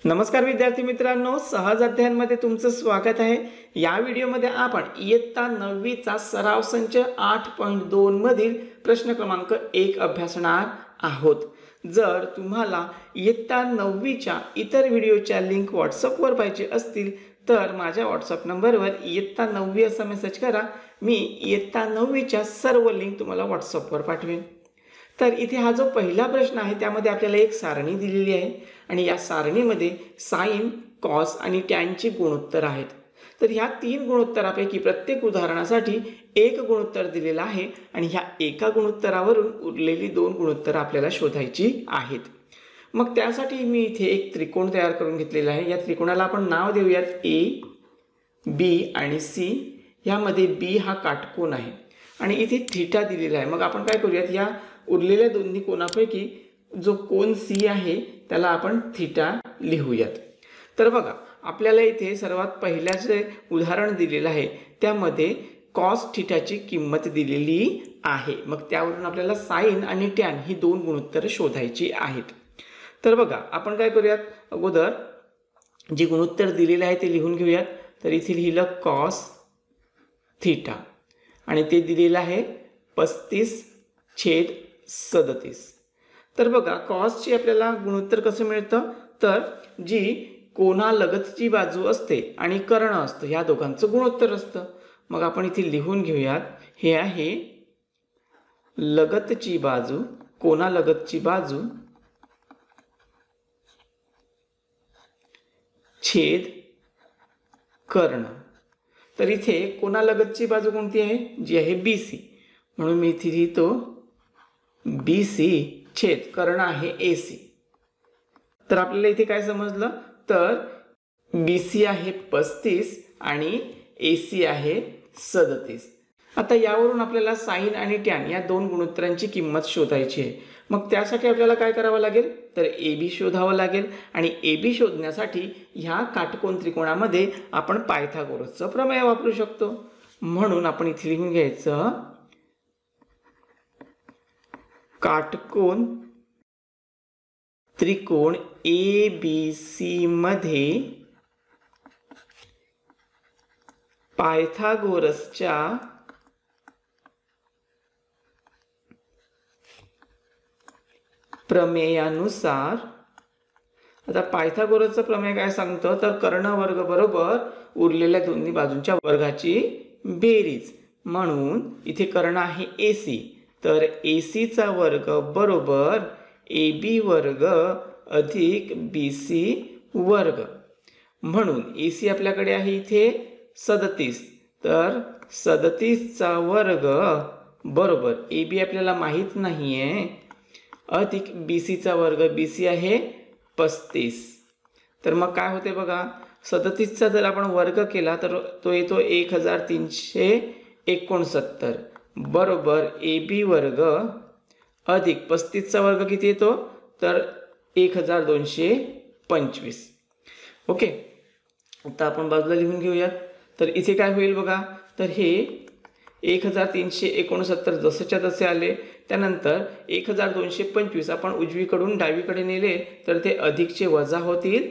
नमस्कार विद्यार्थी मित्रांनो, सहज अध्ययनमध्ये तुमचं स्वागत आहे। या व्हिडिओमध्ये आपण इयत्ता 9वी चा सराव संच 8.2 मधील प्रश्न क्रमांक 1 अभ्यासणार आहोत। जर तुम्हाला इयत्ता 9वी च्या इतर व्हिडिओच्या लिंक WhatsApp वर पाहिजे असतील तर माझ्या WhatsApp नंबरवर इयत्ता 9वी असा मेसेज करा। मी इयत्ता 9वी च्या सर्व लिंक तुम्हाला WhatsApp वर पाठवेन। तर इथे हा जो पहिला प्रश्न आहे त्यामध्ये आपल्याला एक सारणी दिलेली आहे आणि या सारणीमध्ये साइन, कॉस आणि टॅन ची गुणोत्तर आहेत। तर ह्या तीन गुणोत्तरापैकी प्रत्येक उदाहरणासाठी एक गुणोत्तर दिलेला आहे आणि ह्या एका गुणोत्तरावरून उरलेली दोन गुणोत्तर आपल्याला शोधायची आहेत। मग त्यासाठी मी इथे एक त्रिकोण तयार करून घेतलेला आहे। या त्रिकोणाला आपण नाव देऊयात ए, बी आणि सी। यामध्ये बी हा काटकोन आहे आणि इथे थीटा दिलेला आहे। मग आपण काय करूयात, या उरलेल्या दोन्ही कोनापैकी जो कोन सी आहे त्याला आपण थीटा लिहूयात। तर बघा, आपल्याला इथे सर्वात पहिल्याचे उदाहरण दिलेलं आहे त्यामध्ये कॉस थीटाची किंमत दिलेली आहे। मग त्यावरून आपल्याला साइन आणि टॅन ही दोन गुणोत्तर शोधायची आहेत। तर बघा, आपण काय करूयात, अगोदर जे गुणोत्तर दिलेले आहे ते लिहून घेऊयात। तर इथे लिहिलं कॉस थीटा आणि ते दिलेलं आहे 35/37। तर बघा, कॉसची आपल्याला गुणोत्तर कसं मिळतं, तर जी कोनालगतची बाजू असते आणि कर्ण असतं ह्या दोघांचं गुणोत्तर असतं। मग आपण इथे लिहून घेऊयात, हे आहे लगतची बाजू, कोनालगतची बाजू छेद कर्ण। तर इथे कोनालगतची बाजू कोणती आहे, जी आहे BC, म्हणून मी इथे लिहितो BC छेद कर्ण आहे AC। तर आपल्याला इथे काय समजलं, तर BC आहे 35 आणि AC आहे 37। आता यावरून आपल्याला साइन आणि टॅन या दोन गुणोत्तरांची किंमत शोधायची आहे। मग त्यासाठी आपल्याला काय करावं लागेल, तर AB शोधावं लागेल आणि AB शोधण्यासाठी ह्या काटकोन त्रिकोणामध्ये आपण पायथागोरसचं प्रमेय वापरू शकतो। म्हणून आपण इथे लिहून घ्यायचं, काटकोन त्रिकोण ABC मध्ये पायथागोरसच्या प्रमेयानुसार, आता पायथागोरसचं प्रमेय काय सांगतं, तर कर्ण वर्ग बरोबर उरलेल्या दोन्ही बाजूंच्या वर्गाची बेरीज। म्हणून इथे कर्ण आहे AC, तर AC चा वर्ग बरोबर AB वर्ग अधिक BC वर्ग। म्हणून AC आपल्याकडे आहे इथे 37, तर 37 चा वर्ग बरोबर AB आपल्याला माहित नाहीये अधिक BC चा वर्ग, BC आहे 35। तर मग काय होते बघा, 37 चा जर आपण वर्ग केला तर तो येतो 1369 बरोबर AB वर्ग अधिक 35 चा वर्ग किती येतो, तर 1225। ओके, आता आपण बाजूला लिहून घेऊयात। तर इथे काय होईल बघा, तर हे 1369 जसंच्या तसे आले, त्यानंतर 1225 आपण उजवीकडून डावीकडे नेले तर ते अधिकचे वजा होतील,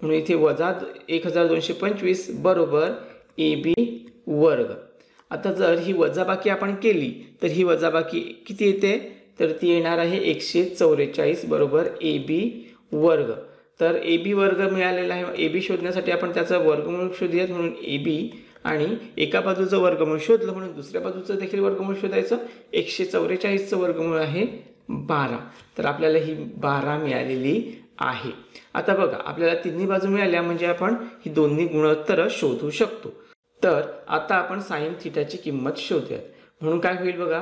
म्हणून इथे वजा 1225 बरोबर AB वर्ग। आता जर ही वजाबाकी आपण केली तर ही वजाबाकी किती येते, तर ती येणार आहे 144 बरोबर AB वर्ग। तर AB वर्ग मिळालेला आहे। AB शोधण्यासाठी आपण त्याचा वर्गमूळ शोधूयात, म्हणून AB आणि एका बाजूचं वर्गमूळ शोधलं म्हणून दुसऱ्या बाजूचं देखील वर्गमूळ शोधायचं। 144 चं वर्गमूळ आहे 12, तर आपल्याला ही 12 मिळालेली आहे। आता बघा, आपल्याला तिन्ही बाजू मिळाल्या म्हणजे आपण ही दोन्ही गुणोत्तर शोधू शकतो। तर आता आपण साइन थीटाची किंमत शोधूयात। म्हणून काय होईल बघा,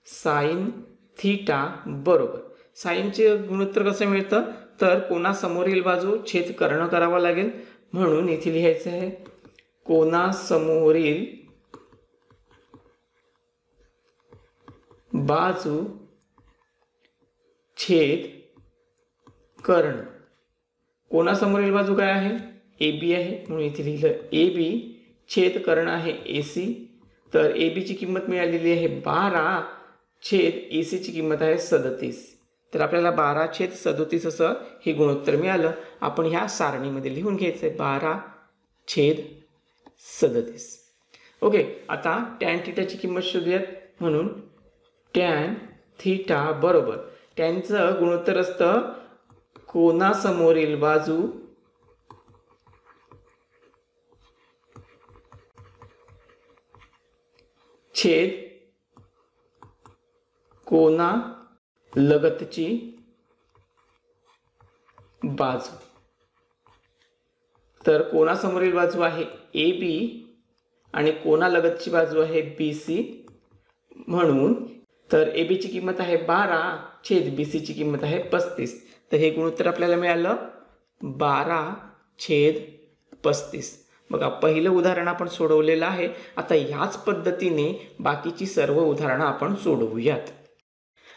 साइन थीटा बरोबर, साइनचे गुणोत्तर कसं मिळतं, तर कोनासमोरील बाजू छेद कर्ण करावा लागेल। म्हणून इथे लिहायचं आहे कोनासमोरील बाजू छेद कर्ण। कोनासमोरील बाजू काय आहे, AB आहे, म्हणून इथे लिहिलं AB छेद कर्ण आहे AC। तर AB ची किंमत मिळालेली आहे 12 छेद AC ची किंमत आहे 37। तर आपल्याला 12/37 असं हे गुणोत्तर मिळालं. आपण ह्या सारणीमध्ये लिहून घ्यायचं आहे 12/37. ओके, आता टॅन थिटाची किंमत शोधूयात. म्हणून टॅन थिटा बरोबर टॅनचं गुणोत्तर असतं कोनासमोरील बाजू छेद कोना लगतची बाजू. तर कोनासमोरील बाजू आहे ए बी आणि कोनालगतची बाजू आहे बी सी. म्हणून तर ए बीची किंमत आहे 12 छेद बी सीची किंमत आहे 35. तर हे गुणोत्तर आपल्याला मिळालं 12/35. बघा, पहिलं उदाहरण आपण सोडवलेलं आहे. आता ह्याच पद्धतीने बाकीची सर्व उदाहरणं आपण सोडवूयात.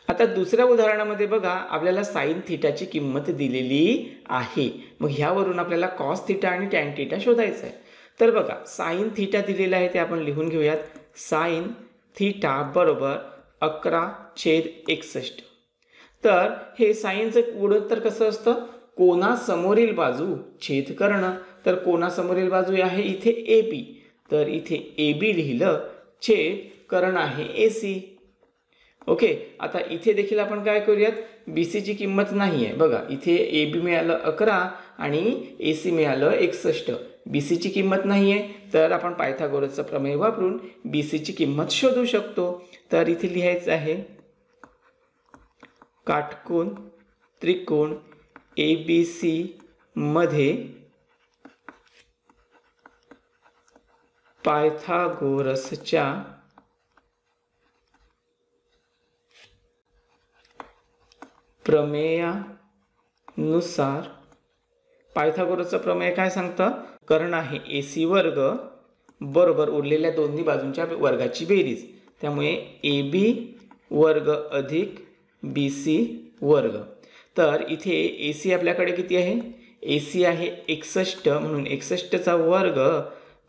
आता दुसऱ्या उदाहरणामध्ये बघा, आपल्याला साइन थिटाची किंमत दिलेली आहे. मग ह्यावरून आपल्याला कॉस थिटा आणि टॅन थिटा शोधायचं आहे. तर बघा, साइन थिटा दिलेला आहे ते आपण लिहून घेऊयात. साइन थिटा बरोबर 11/61. तर हे साइनचं गुणोत्तर कसं असतं? कोनासमोरील बाजू छेद कर्ण. तर कोनासमोरील बाजू आहे इथे ए बी, तर इथे ए बी लिहिलं, छेद कर्ण आहे ए सी. ओके, आता इथे देखील आपण काय करूयात, बी सीची किंमत नाही आहे. बघा, इथे ए बी मिळालं 11 आणि ए सी मिळालं 61. बी सीची किंमत नाही आहे, तर आपण पायथागोरसचा प्रमेय वापरून बी सीची किंमत शोधू शकतो. तर इथे लिहायचं आहे काटकोन त्रिकोण ए बी सी मध्ये पायथागोरसच्या प्रमेयानुसार. पायथागोरसचं प्रमेय काय सांगतं? कर्ण आहे ए सी वर्ग बरोबर उरलेल्या दोन्ही बाजूंच्या वर्गाची बेरीज. त्यामुळे ए बी वर्ग अधिक बी सी वर्ग. तर इथे ए सी आपल्याकडे किती आहे? ए सी आहे 61, म्हणून 61चा वर्ग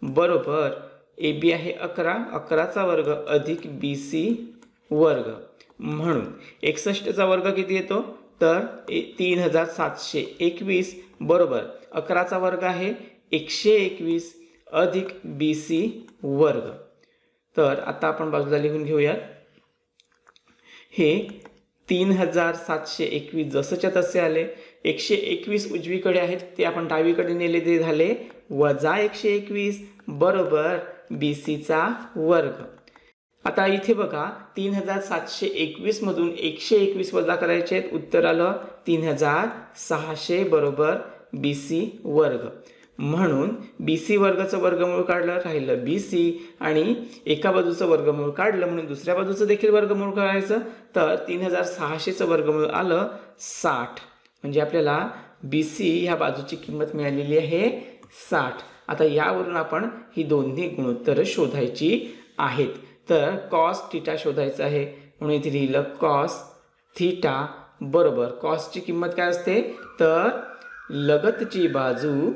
बरोबर ए बी आहे 11, 11चा वर्ग अधिक बी सी वर्ग. म्हणून 61चा वर्ग किती येतो? तर 3721 बरोबर 11चा वर्ग आहे 121 अधिक बी सी वर्ग. तर आता आपण बाजूला लिहून घेऊयात. हे 3721 जसंच्या तसे आले. 121 उजवीकडे आहेत, ते आपण डावीकडे नेले, ते झाले वजा 121 बरोबर बी सीचा वर्ग. आता इथे बघा, 3721 मधून 121 वजा करायचे आहेत. उत्तर आलं 3600 बरोबर बी सी वर्ग. म्हणून बी सी वर्गाचं वर्गमूळ काढलं, राहिलं बी सी, आणि एका बाजूचं वर्गमूळ काढलं म्हणून दुसऱ्या बाजूचं देखील वर्गमूळ काढायचं. तर 3600चं वर्गमूळ आलं 60. म्हणजे आपल्याला बी सी ह्या बाजूची किंमत मिळालेली आहे 60. आता यावरून आपण ही दोन्ही गुणोत्तरं शोधायची आहेत. तर कॉस थिटा शोधायचं आहे, म्हणून इथे लिहिलं कॉस थिटा बरोबर कॉसची किंमत काय असते? तर लगतची बाजू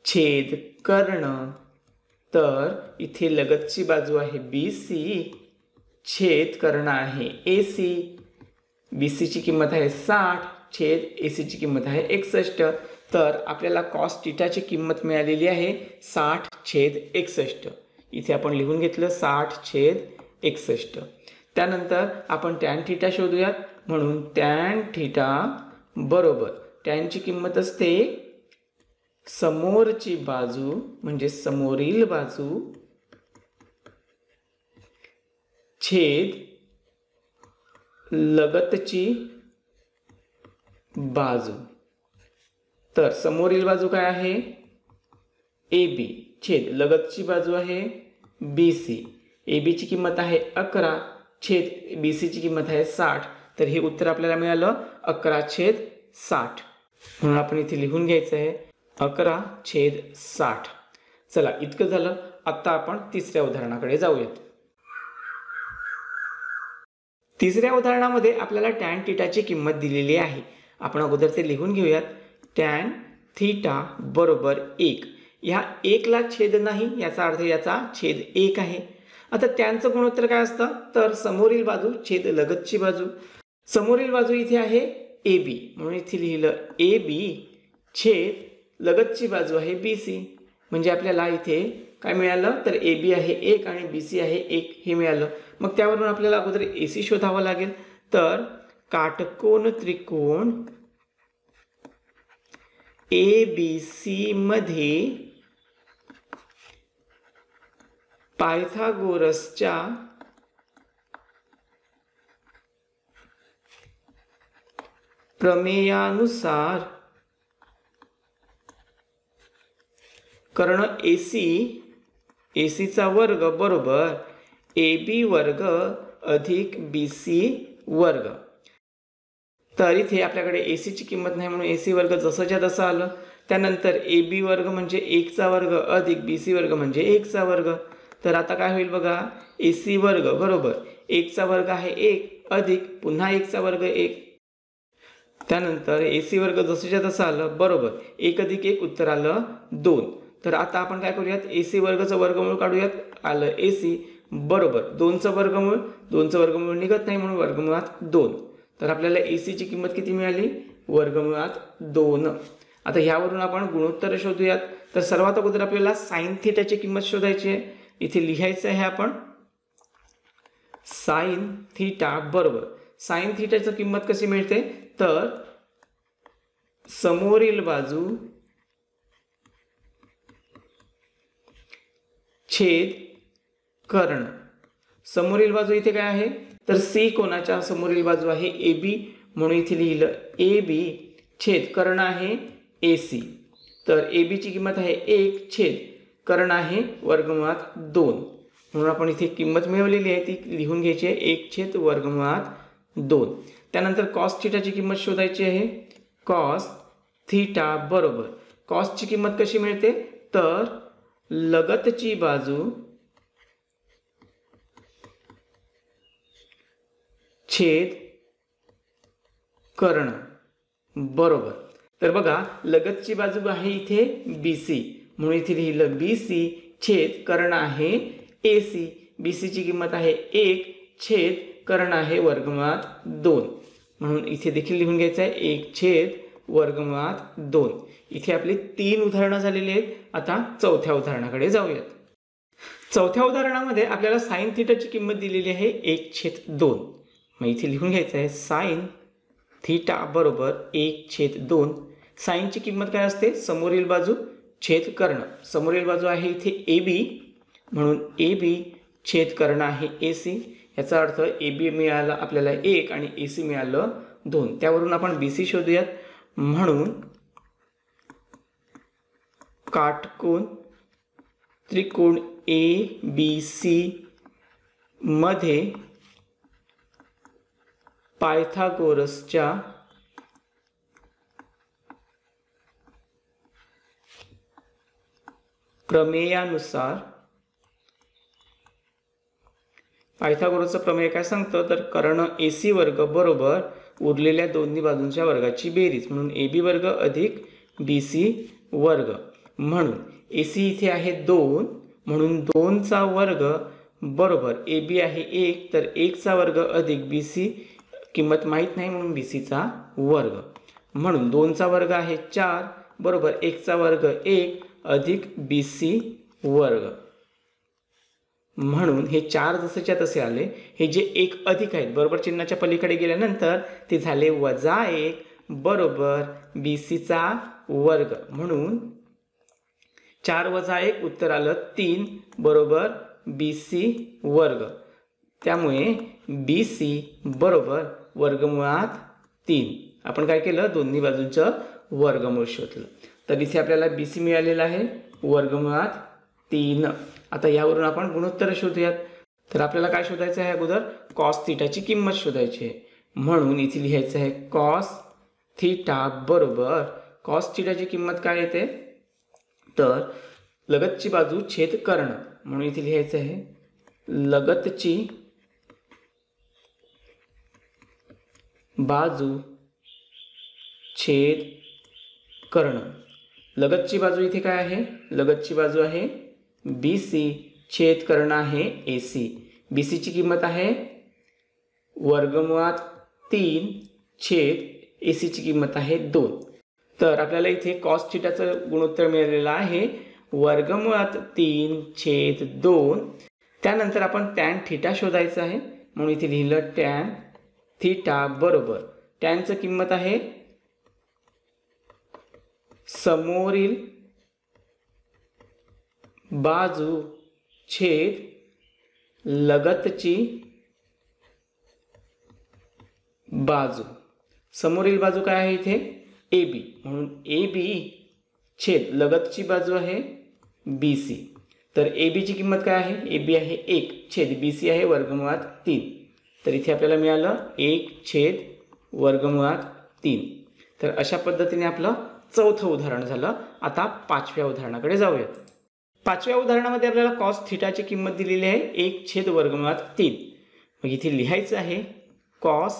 छेद कर्ण. तर इथे लगतची बाजू आहे बी सी, छेद कर्ण आहे ए सी. बी सीची किंमत आहे 60 छेद ए सीची किंमत आहे 61. तर आपल्याला कॉस थिटाची किंमत मिळालेली आहे 60/61. इथे आपण लिहून घेतलं 60/61. त्यानंतर आपण टॅन थिटा शोधूयात. म्हणून टॅन थिटा बरोबर टॅनची किंमत असते समोरची बाजू म्हणजे समोरील बाजू छेद लगतची बाजू. तर समोरील बाजू काय आहे? ए बी छेद लगतची बाजू आहे बी सी. ए बीची किंमत आहे 11 छेद बी सीची किंमत आहे 60. तर हे उत्तर आपल्याला मिळालं 11/60. म्हणून आपण इथे लिहून घ्यायचं आहे 11/60. चला, इतकं झालं. आता आपण तिसऱ्या उदाहरणाकडे जाऊयात. तिसऱ्या उदाहरणामध्ये आपल्याला टॅन थिटाची किंमत दिलेली आहे. आपण अगोदर ते लिहून घेऊयात. टॅन थिटा बरोबर 1. ह्या 1ला छेद नाही, याचा अर्थ याचा छेद 1 आहे. आता त्यांचं गुणोत्तर काय असतं तर समोरील बाजू छेद लगतची बाजू. समोरील बाजू इथे आहे ए बी म्हणून इथे लिहिलं ए बी छेद लगतची बाजू आहे बी सी. म्हणजे आपल्याला इथे काय मिळालं तर ए बी आहे 1 आणि बी सी आहे 1 हे मिळालं. मग त्यावरून आपल्याला अगोदर ए सी शोधावा लागेल. तर काटकोन त्रिकोण ए बी सी मध्ये पायथागोरसच्या प्रमेयानुसार कर्ण AC चा वर्ग बरोबर AB वर्ग अधिक BC वर्ग. तर इथे आपल्याकडे AC ची किंमत नाही म्हणून AC वर्ग जसंच्या तसं आलं. त्यानंतर AB वर्ग म्हणजे 1 चा वर्ग अधिक BC वर्ग म्हणजे 1 चा वर्ग. तर आता काय होईल बघा AC वर्ग बरोबर 1 चा वर्ग आहे 1 अधिक पुन्हा 1 चा वर्ग 1. त्यानंतर AC वर्ग जसंच्या तसं आलं बरोबर 1 अधिक 1 उत्तर आलं 2. तर आता आपण काय करूयात AC वर्गचं वर्गमूळ काढूयात. आलं AC बरोबर 2चं वर्गमूळ 2चं वर्गमूळ निघत नाही म्हणून वर्गमुळात 2. तर आपल्याला AC ची किंमत किती मिळाली वर्गमुळात 2. आता ह्यावरून आपण गुणोत्तर शोधूयात. तर सर्वात अगोदर आपल्याला साइन थीटाची किंमत शोधायची आहे. इथे लिहायचं आहे आपण साइन थीटा बरोबर साइन थीटाची किंमत कशी मिळते तर समोरील बाजू छेद कर्ण. समोरील बाजू इथे काय आहे तर C कोणाच्या समोरील बाजू आहे AB म्हणून इथे लिहिलं AB छेद कर्ण आहे AC. तर AB ची किंमत आहे 1 छेद कर्ण आहे वर्गमुळात 2 म्हणून आपण इथे किंमत मिळवलेली आहे ती लिहून घ्यायची आहे 1 छेद वर्गमुळात 2. त्यानंतर कॉस थीटाची किंमत शोधायची आहे. कॉस थीटा बरोबर कॉसची किंमत कशी मिळते तर लगतची बाजू छेद कर्ण बरोबर. तर बघा लगतची बाजू आहे इथे BC म्हणून इथे लिहिलं BC छेद कर्ण आहे AC. BC ची किंमत आहे 1 छेद कर्ण आहे वर्गमुळात 2 म्हणून इथे देखील लिहून घ्यायचं आहे 1 छेद वर्गमुळात 2. इथे आपली 3 उदाहरणं झालेली आहेत. आता चौथ्या उदाहरणाकडे जाऊयात. चौथ्या उदाहरणामध्ये आपल्याला साइन थीटाची किंमत दिलेली आहे 1/2. मग इथे लिहून घ्यायचं आहे साइन थीटा बरोबर 1/2. साइनची किंमत काय असते समोरील बाजू छेद कर्ण. समोरील बाजू आहे इथे AB म्हणून AB छेद कर्ण आहे AC. याचा अर्थ AB मिळालं आपल्याला 1 आणि AC मिळालं 2. त्यावरून आपण BC शोधूयात. म्हणून काटकोन त्रिकोण ABC मध्ये पायथागोरसच्या प्रमेयानुसार पायथागोरसचं प्रमेय काय सांगतं तर कर्ण AC वर्ग बरोबर उरलेल्या दोन्ही बाजूंच्या वर्गाची बेरीज म्हणून AB वर्ग अधिक BC वर्ग. म्हणून AC इथे आहे 2 म्हणून 2चा वर्ग बरोबर AB आहे 1 तर 1चा वर्ग अधिक BC किंमत माहीत नाही म्हणून BCचा वर्ग. म्हणून 2चा वर्ग आहे 4 बरोबर 1चा वर्ग 1 अधिक BC वर्ग. म्हणून हे 4 जसेच्या तसे आले. हे जे 1 अधिक आहेत बरोबर चिन्हाच्या पलीकडे गेल्यानंतर ते झाले -1 बरोबर BCचा वर्ग. म्हणून 4 - 1 उत्तर आलं 3 बरोबर BC वर्ग. त्यामुळे BC बरोबर वर्गमुळात 3. आपण काय केलं दोन्ही बाजूंचं वर्गमूळ शोधलं. तर इथे आपल्याला BC मिळालेला आहे वर्गमुळात 3. आता यावरून आपण गुणोत्तर शोधूयात. तर आपल्याला काय शोधायचं आहे अगोदर कॉस थीटाची किंमत शोधायची आहे. म्हणून इथे लिहायचं आहे कॉस थीटा बरोबर कॉस थीटाची किंमत काय येते तर लगतची बाजू छेद कर्ण म्हणून इथे लिहायचं आहे लगतची बाजू छेद कर्ण. लगतची बाजू इथे काय आहे लगतची बाजू आहे BC छेद कर्ण आहे AC. BC ची किंमत आहे वर्गमुळात 3 छेद AC ची किंमत आहे 2. तर आपल्याला इथे कॉस थिटाचं गुणोत्तर मिळालेलं आहे वर्गमुळात 3 छेद 2. त्यानंतर आपण टॅन थिटा शोधायचं आहे म्हणून इथे लिहिलं टॅन थिटा बरोबर टॅनचं किंमत आहे समोरील बाजू छेद लगतची बाजू. समोरील बाजू काय आहे इथे AB म्हणून AB छेद लगतची बाजू आहे BC. तर AB ची किंमत काय आहे AB आहे 1 छेद BC आहे वर्गमुळात 3. तर इथे आपल्याला मिळालं 1 छेद वर्गमुळात 3. तर अशा पद्धतीने आपलं चौथं उदाहरण झालं. आता पाचव्या उदाहरणाकडे जाऊयात. पाचव्या उदाहरणामध्ये आपल्याला कॉस थिटाची किंमत दिलेली आहे 1 छेद वर्गमुळात 3. मग इथे लिहायचं आहे कॉस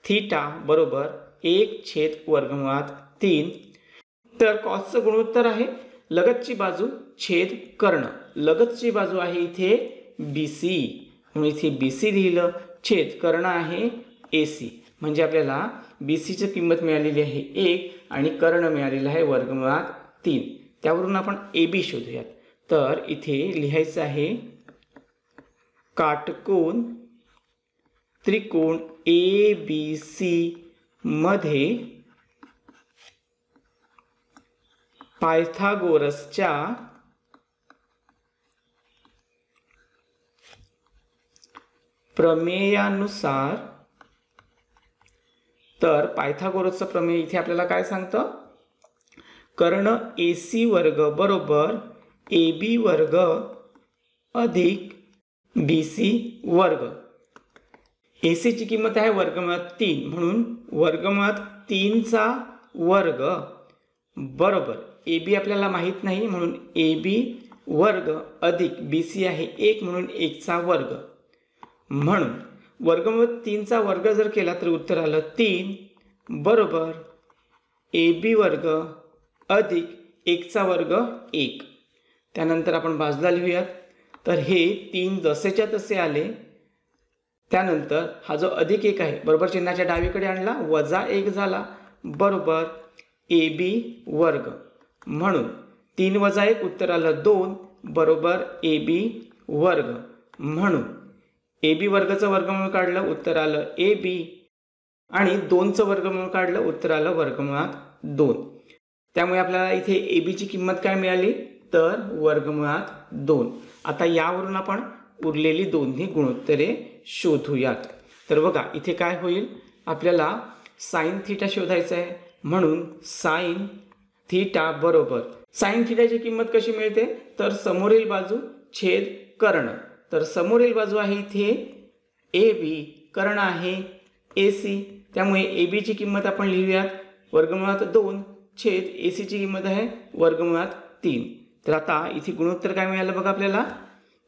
थिटा बरोबर 1 छेद वर्गमुळात 3. तर कॉसचं गुणोत्तर आहे लगतची बाजू छेद कर्ण. लगतची बाजू आहे इथे BC म्हणून इथे BC लिहिलं छेद कर्ण आहे AC. म्हणजे आपल्याला BC ची किंमत मिळालेली आहे 1 आणि कर्ण मिळालेला आहे वर्गमुळात 3. त्यावरून आपण AB शोधूयात. तर इथे लिहायचं आहे काटकोन त्रिकोण ABC मध्ये पायथागोरसच्या प्रमेयानुसार. तर पायथागोरसचं प्रमेय इथे आपल्याला काय सांगतं कर्ण AC वर्ग बरोबर AB वर्ग अधिक BC वर्ग. AC ची किंमत आहे वर्गमुळात 3 म्हणून वर्गमुळात 3 चा वर्ग बरोबर AB आपल्याला माहित नाही म्हणून AB वर्ग अधिक BC आहे 1 म्हणून 1 चा वर्ग. म्हणून वर्गमुळात 3 चा वर्ग जर केला तर उत्तर आलं 3 बरोबर AB वर्ग अधिक 1 चा वर्ग 1. त्यानंतर आपण बाजूला लिहूयात. तर हे 3 जसेच्या तसे आले. त्यानंतर हा जो अधिक 1 आहे बरोबर चिन्हाच्या डावीकडे आणला वजा 1 झाला बरोबर AB वर्ग. म्हणून 3 वजा 1 उत्तर आलं 2 बरोबर AB वर्ग. म्हणून AB वर्गाचं वर्गमूळ काढलं उत्तर आलं AB आणि 2चं वर्गमूळ काढलं उत्तर आलं वर्गमुळात 2. त्यामुळे आपल्याला इथे AB ची किंमत काय मिळाली तर वर्गमुळात 2. आता यावरून आपण उरलेली दोन्ही गुणोत्तरे शोधूयात. तर बघा इथे काय होईल आपल्याला साइन थिटा शोधायचं आहे म्हणून साइन थिटा बरोबर साइन थिटाची किंमत कशी मिळते तर समोरील बाजू छेद कर्ण. तर समोरील बाजू आहे इथे AB कर्ण आहे AC. त्यामुळे AB ची किंमत आपण लिहूयात वर्गमुळात 2 छेद AC ची किंमत आहे वर्गमुळात 3. तर आता इथे गुणोत्तर काय मिळालं बघा आपल्याला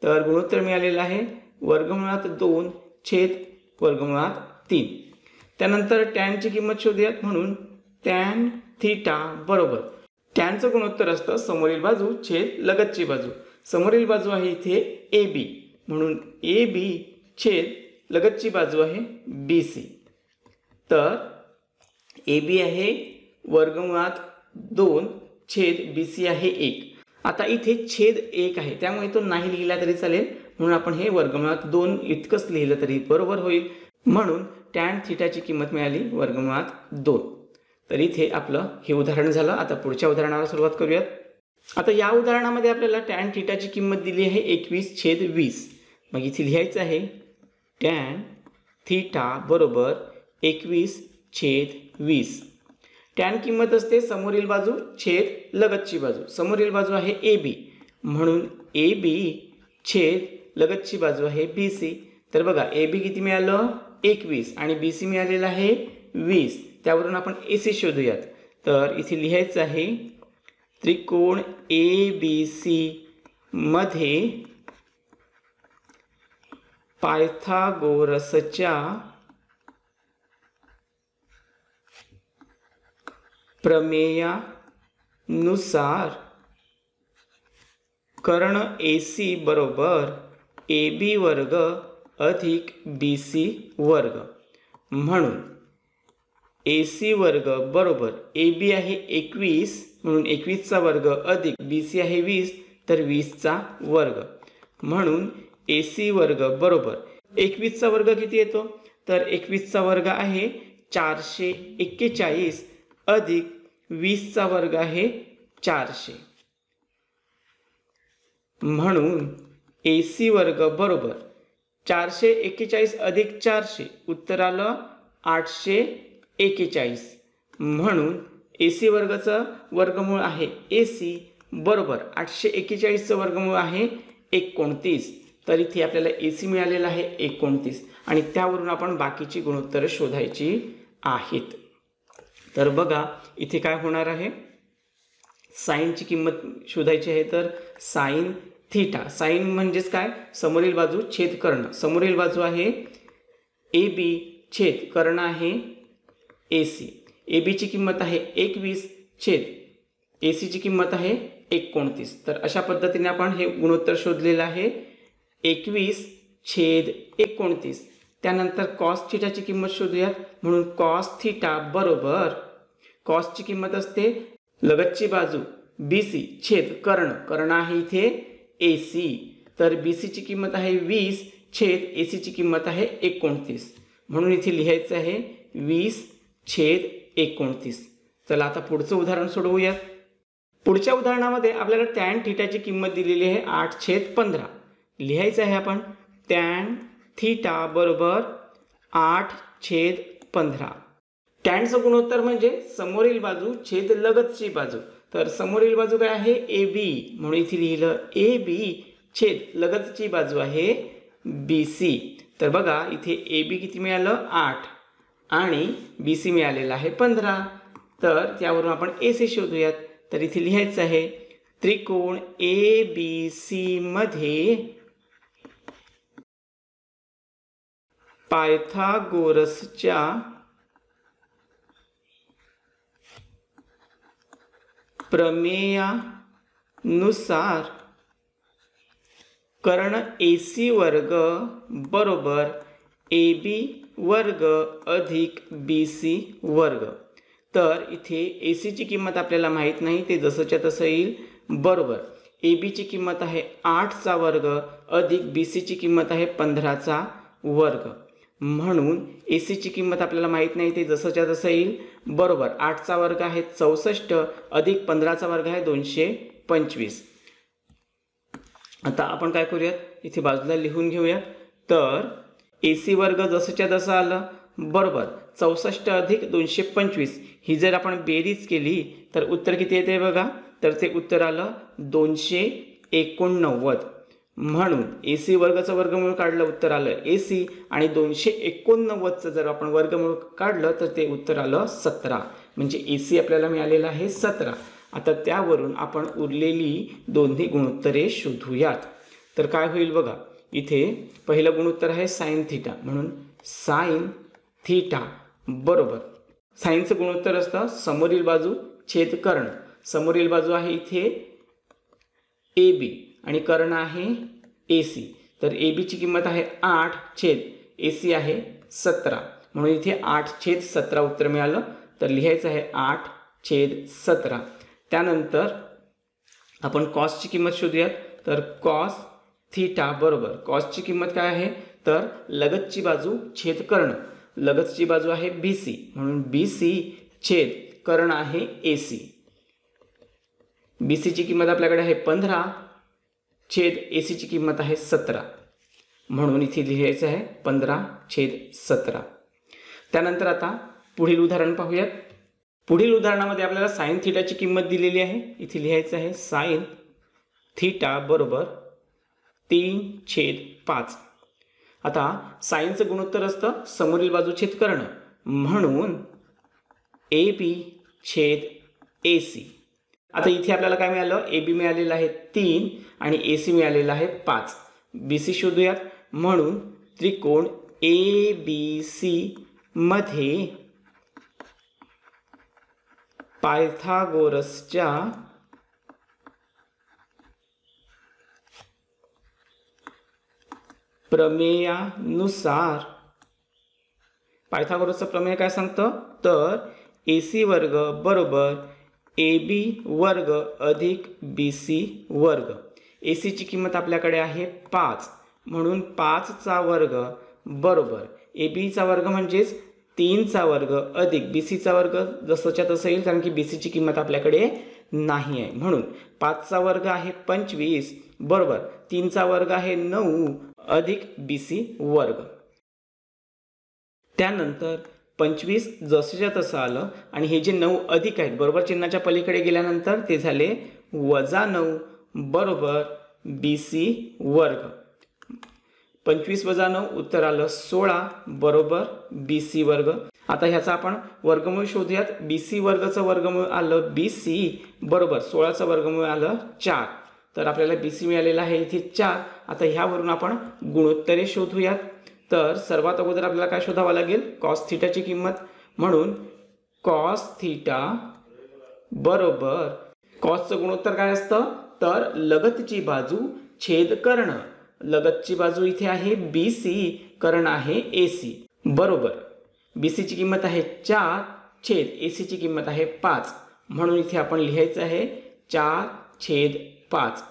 तर गुणोत्तर मिळालेलं आहे वर्गमुळात 2 छेद वर्गमुळात 3. त्यानंतर टॅनची किंमत शोधूयात म्हणून टॅन थिटा बरोबर टॅनचं गुणोत्तर असतं समोरील बाजू छेद लगतची बाजू. समोरील बाजू आहे इथे AB म्हणून AB छेद लगतची बाजू आहे BC. तर AB आहे वर्गमुळात 2 छेद BC आहे 1. आता इथे छेद 1 आहे त्यामुळे तो नाही लिहिला तरी चालेल म्हणून आपण हे वर्गमुळात 2 इतकंच लिहिलं तरी बरोबर होईल. म्हणून टॅन थिटाची किंमत मिळाली वर्गमुळात 2. तर इथे आपलं हे उदाहरण झालं. आता पुढच्या उदाहरणाला सुरुवात करूयात. आता या उदाहरणामध्ये आपल्याला टॅन थिटाची किंमत दिली आहे 21 छेद 20. मग इथे लिहायचं आहे टॅन थिटा बरोबर 21 छेद 20. टॅन किंमत असते समोरील बाजू छेद लगतची बाजू. समोरील बाजू आहे AB म्हणून AB छेद लगतची बाजू आहे BC. तर बघा AB किती मिळालं 21 आणि BC मिळालेलं आहे 20. त्यावरून आपण AC शोधूयात. तर इथे लिहायचं आहे त्रिकोण ABC मध्ये पायथागोरसच्या प्रमेयानुसार कर्ण AC बरोबर AB वर्ग अधिक BC वर्ग, म्हणून AC वर्ग बरोबर AB आहे 21 म्हणून 21चा वर्ग अधिक BC आहे 20 तर 20चा वर्ग, म्हणून AC वर्ग बरोबर 21चा वर्ग किती येतो तर 21चा वर्ग आहे 441 अधिक 20चा वर्ग आहे 400, म्हणून AC वर्ग बरोबर 441 अधिक 400 उत्तर आलं 841, म्हणून AC वर्गाचं वर्गमूळ आहे AC बरोबर 841चं वर्गमूळ आहे 29, तर इथे आपल्याला AC मिळालेला आहे 29 आणि त्यावरून आपण बाकीची गुणोत्तरे शोधायची आहेत. तर बघा इथे काय होणार आहे, साईनची किंमत शोधायची आहे. तर साईन थीटा, साईन म्हणजेच काय समोरील बाजू छेद कर्ण, समोरील बाजू आहे AB छेद कर्ण आहे AC, AB ची किंमत आहे 21 छेद AC ची किंमत आहे 29. तर अशा पद्धतीने आपण हे गुणोत्तर शोधलेलं आहे 21 छेद 29. त्यानंतर कॉस थीटाची किंमत शोधूयात, म्हणून कॉस थीटा बरोबर कॉसची किंमत असते लगतची बाजू BC छेद कर्ण, कर्ण आहे इथे AC, तर BC ची किंमत आहे 20 छेद AC ची किंमत आहे 29, म्हणून इथे लिहायचं आहे 20 छेद 29. चला आता पुढचं उदाहरण सोडवूयात. पुढच्या उदाहरणामध्ये आपल्याला टॅन थीटाची किंमत दिलेली आहे 8/15. लिहायचं आहे आपण टॅन थीटा बरोबर 8/15. टॅनचं गुणोत्तर म्हणजे समोरील बाजू छेद लगतची बाजू, तर समोरील बाजू काय आहे AB, म्हणून इथे लिहिलं AB छेद लगतची बाजू आहे BC. तर बघा इथे AB किती मिळालं 8 आणि BC मिळालेला आहे 15, तर त्यावरून आपण AC शोधूयात. तर इथे लिहायचं आहे त्रिकोण ABC मध्ये पायथागोरसच्या प्रमेयानुसार कर्ण AC वर्ग बरोबर AB वर्ग अधिक BC वर्ग. तर इथे AC ची किंमत आपल्याला माहीत नाही, ते जसंच्या तसं येईल बरोबर. AB ची किंमत आहे 8चा वर्ग अधिक BC ची किंमत आहे 15चा वर्ग, म्हणून AC ची किंमत आपल्याला माहीत नाही, ते जसंच्या तसं येईल बरोबर. 8चा वर्ग आहे 64 अधिक 15चा वर्ग आहे 225. आता आपण काय करूयात, इथे बाजूला लिहून घेऊयात. तर AC वर्ग जसंच्या तसं आलं बरोबर 64 अधिक 225, ही जर आपण बेरीज केली तर उत्तर किती येते बघा, तर ते उत्तर आलं 289, म्हणून AC वर्गाचं वर्गमूळ काढलं उत्तर आलं AC आणि 289चं जर आपण वर्गमूळ काढलं तर ते उत्तर आलं 17, म्हणजे AC आपल्याला मिळालेलं आहे 17. आता त्यावरून आपण उरलेली दोन्ही गुणोत्तरे शोधूयात. तर काय होईल बघा, इथे पहिलं गुणोत्तर आहे साइन थीटा, म्हणून साइन थीटा बरोबर साइनचं गुणोत्तर असतं समोरील बाजू छेद कर्ण, समोरील बाजू आहे इथे AB आणि कर्ण आहे AC, तर AB ची किंमत आहे 8 छेद AC आहे 17, म्हणून इथे 8/17 उत्तर मिळालं. तर लिहायचं आहे 8/17. त्यानंतर आपण कॉसची किंमत शोधूयात. तर कॉस थीटा बरोबर कॉसची किंमत काय आहे, तर लगतची बाजू छेद कर्ण, लगतची बाजू आहे BC, म्हणून BC छेद कर्ण आहे AC. BC ची किंमत आपल्याकडे आहे 15 छेद AC ची किंमत आहे 17, म्हणून इथे लिहायचं आहे 15/17. त्यानंतर आता पुढील उदाहरण पाहूयात. पुढील उदाहरणामध्ये आपल्याला साइन थीटाची किंमत दिलेली आहे. इथे लिहायचं आहे साइन थीटा बरोबर 3/5. आता साइनचं गुणोत्तर असतं समोरील बाजू छेद कर्ण, म्हणून AB छेद AC. आता इथे आपल्याला काय मिळालं, AB मिळालेलं आहे 3 आणि AC मिळालेलं आहे 5. BC शोधूयात, म्हणून त्रिकोण ABC मध्ये पायथागोरसच्या प्रमेयानुसार पायथागोरसचं प्रमेय काय सांगतं तर AC वर्ग बरोबर AB वर्ग अधिक BC वर्ग. AC ची किंमत आपल्याकडे आहे 5 म्हणून 5 चा वर्ग बरोबर AB चा वर्ग म्हणजेच 3 चा वर्ग अधिक BC चा वर्ग जसंच्या तसं येईल कारण की BC ची किंमत आपल्याकडे नाही आहे म्हणून 5 चा वर्ग आहे 25 बरोबर 3 चा वर्ग आहे 9 अधिक BC वर्ग. त्यानंतर 25 जसंच्या तसं आलं आणि हे जे 9 अधिक आहेत बरोबर चिन्हाच्या पलीकडे गेल्यानंतर ते झाले -9 बरोबर BC वर्ग. 25 - 9 उत्तर आलं 16 बरोबर BC वर्ग. आता ह्याचा आपण वर्गमूळ शोधूयात. BC वर्गचं वर्गमूळ आलं BC बरोबर 16चं वर्गमूळ आलं 4. तर आपल्याला BC मिळालेला आहे इथे 4. आता ह्यावरून आपण गुणोत्तरे शोधूयात. तर सर्वात अगोदर आपल्याला काय शोधावं लागेल cos थीटाची किंमत म्हणून cos थीटा बरोबर cosचं गुणोत्तर काय असतं तर लगतची बाजू छेद कर्ण. लगतची बाजू इथे आहे BC कर्ण आहे AC बरोबर BC ची किंमत आहे 4 छेद AC ची किंमत आहे 5 म्हणून इथे आपण लिहायचं आहे 4/5.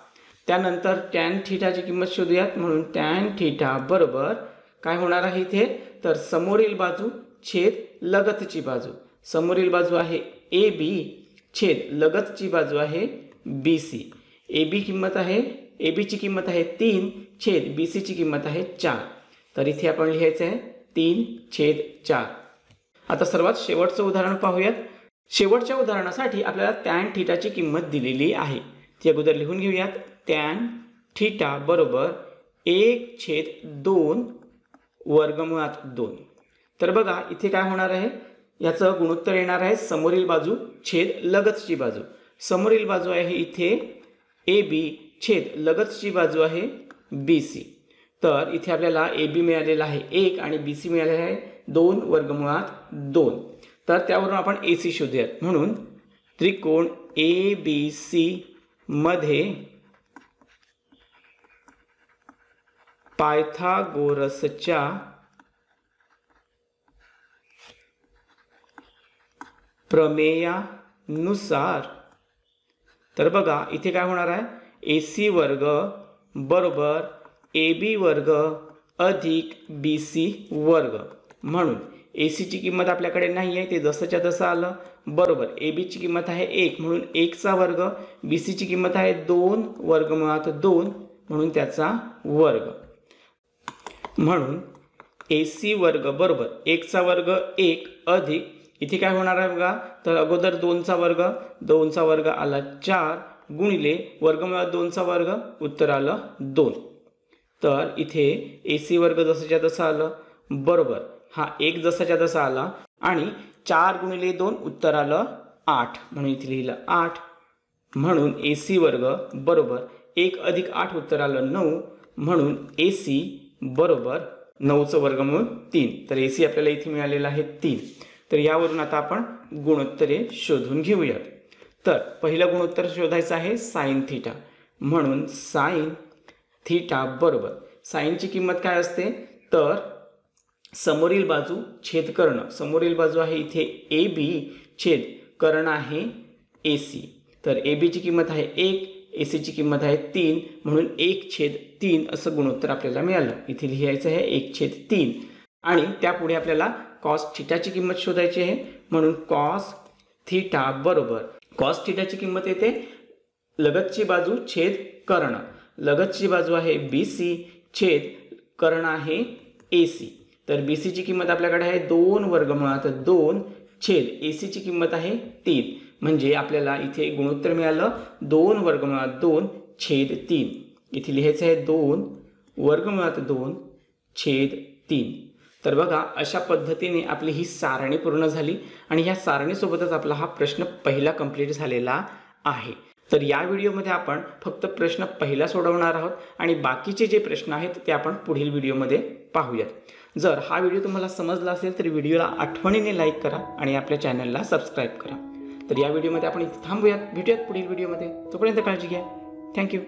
त्यानंतर tan थीटाची किंमत शोधूयात म्हणून tan थीटा बरोबर काय होणार आहे इथे तर समोरील बाजू छेद लगतची बाजू. समोरील बाजू आहे AB छेद लगतची बाजू आहे BC. AB ची किंमत आहे 3 छेद BC ची किंमत आहे 4. तर इथे आपण लिहायचं आहे 3/4. आता सर्वात शेवटचं उदाहरण पाहूयात. शेवटच्या उदाहरणासाठी आपल्याला tan थीटाची किंमत दिलेली आहे ती अगोदर लिहून घेऊयात. tan थीटा बरोबर 1/2 वर्गमुळात 2. तर बघा इथे काय होणार आहे याचं गुणोत्तर येणार आहे समोरील बाजू छेद लगतची बाजू. समोरील बाजू आहे इथे AB छेद लगतची बाजू आहे BC. तर इथे आपल्याला AB मिळालेला आहे 1 आणि BC मिळालेला आहे 2 वर्गमुळात 2. तर त्यावरून आपण AC शोधूयात म्हणून त्रिकोण ABC मध्ये पायथागोरसच्या प्रमेयानुसार तर बघा इथे काय होणार आहे AC वर्ग बरोबर AB वर्ग अधिक BC वर्ग म्हणून AC ची किंमत आपल्याकडे नाही आहे ते जसंच्या तसं आलं बरोबर AB ची किंमत आहे 1 म्हणून 1 चा वर्ग BC ची किंमत आहे 2 वर्गमुळात 2 म्हणून त्याचा वर्ग म्हणून AC वर्ग बरोबर 1 चा वर्ग 1 अधिक इथे काय होणार आहे बघा तर अगोदर 2 चा वर्ग आला 4 गुणिले वर्गमुळात 2 चा वर्ग उत्तर आलं 2. तर इथे AC वर्ग जसंच्या तसं आलं बरोबर हा 1 जसंच्या तसं आला आणि 4 गुणिले 2 उत्तर आलं 8 म्हणून इथे लिहिलं 8 म्हणून AC वर्ग बरोबर 1 अधिक 8 उत्तर आलं 9 म्हणून AC बरोबर 9चं वर्गमूळ 3. तर AC आपल्याला इथे मिळालेलं आहे 3. तर यावरून आता आपण गुणोत्तरे शोधून घेऊयात. तर पहिलं गुणोत्तर शोधायचं आहे साइन थीटा म्हणून साइन थीटा बरोबर साइनची किंमत काय असते तर समोरील बाजू छेद कर्ण. समोरील बाजू आहे इथे AB छेद कर्ण आहे AC. तर AB ची किंमत आहे 1 AC ची किंमत आहे 3 म्हणून 1/3 असं गुणोत्तर आपल्याला मिळालं. इथे लिहायचं आहे 1/3 आणि त्यापुढे आपल्याला cos थीटाची किंमत शोधायची आहे म्हणून cos थीटा बरोबर cos थीटाची किंमत येते लगतची बाजू छेद कर्ण. लगतची बाजू आहे BC छेद कर्ण आहे AC. तर BC ची किंमत आपल्याकडे आहे 2 वर्गमुळात 2 छेद AC ची किंमत आहे 3 म्हणजे आपल्याला इथे गुणोत्तर मिळालं 2 वर्गमुळात 2 छेद 3. इथे लिहायचं आहे 2 वर्गमुळात 2 छेद 3. तर बघा अशा पद्धतीने आपली ही सारणी पूर्ण झाली आणि ह्या सारणीसोबतच आपला हा प्रश्न पहिला कंप्लीट झालेला आहे. तर या व्हिडिओमध्ये आपण फक्त प्रश्न पहिला सोडवणार आहोत आणि बाकीचे जे प्रश्न आहेत ते आपण पुढील व्हिडिओमध्ये पाहूयात. जर हा व्हिडिओ तुम्हाला समजला असेल तर व्हिडिओला आठवणीने लाईक करा आणि आपल्या चॅनलला सबस्क्राईब करा. तर या व्हिडिओमध्ये आपण इथे थांबूयात. भेटूयात पुढील व्हिडिओमध्ये. तोपर्यंत काळजी घ्या. थँक्यू.